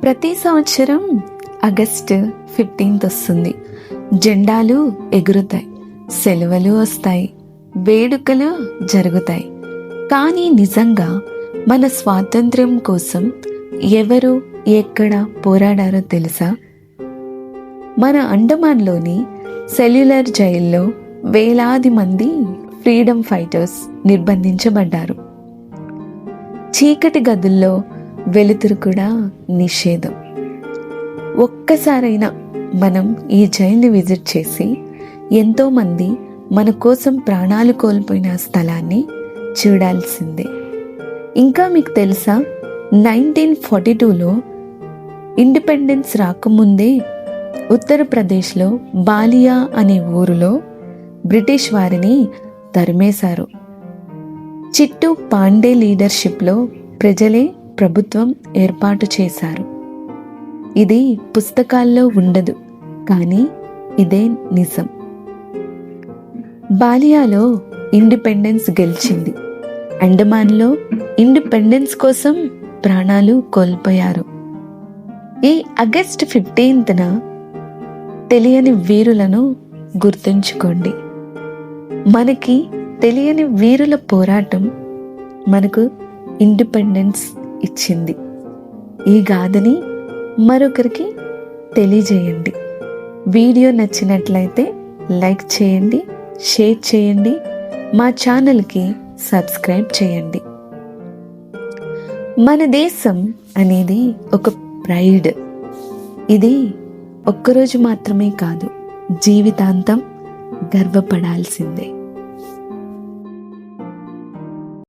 ప్రతి సంవత్సరం ఆగస్టు 15 వస్తుంది. జెండాలు ఎగురుతాయి, సెలవులు వస్తాయి, వేడుకలు జరుగుతాయి. కానీ నిజంగా మన స్వాతంత్ర్యం కోసం ఎవరు ఎక్కడ పోరాడారో తెలుసా? మన అండమాన్లోని సెల్యులర్ జైల్లో వేలాది మంది ఫ్రీడమ్ ఫైటర్స్ నిర్బంధించబడ్డారు. చీకటి గదుల్లో వెలుతురు కూడా నిషేధం. ఒక్కసారైనా మనం ఈ జైలుని విజిట్ చేసి ఎంతోమంది మన కోసం ప్రాణాలు కోల్పోయిన స్థలాన్ని చూడాల్సిందే. ఇంకా మీకు తెలుసా, 1942లో ఇండిపెండెన్స్ రాకముందే ఉత్తరప్రదేశ్లో బాలియా అనే ఊరిలో బ్రిటిష్ వారిని తరిమేశారు. చిట్టు పాండే లీడర్షిప్లో ప్రజలే ప్రభుత్వం ఏర్పాటు చేశారు. ఇది పుస్తకాల్లో ఉండదు, కానీ ఇదే నిజం. బాలియాలో ఇండిపెండెన్స్ గెలిచింది. అండమాన్లో ఇండిపెండెన్స్ కోసం ప్రాణాలు కోల్పోయారు. ఈ ఆగస్టు 15న తెలియని వీరులను గుర్తుంచుకోండి. మనకి తెలియని వీరుల పోరాటం మనకు ఇండిపెండెన్స్ ఇచ్చింది. ఈ గాథని మరొకరికి తెలియజేయండి. వీడియో నచ్చినట్లయితే లైక్ చేయండి, షేర్ చేయండి, మా ఛానల్కి సబ్స్క్రైబ్ చేయండి. మన దేశం అనేది ఒక ప్రైడ్. ఇది ఒక్కరోజు మాత్రమే కాదు, జీవితాంతం గర్వపడాల్సిందే.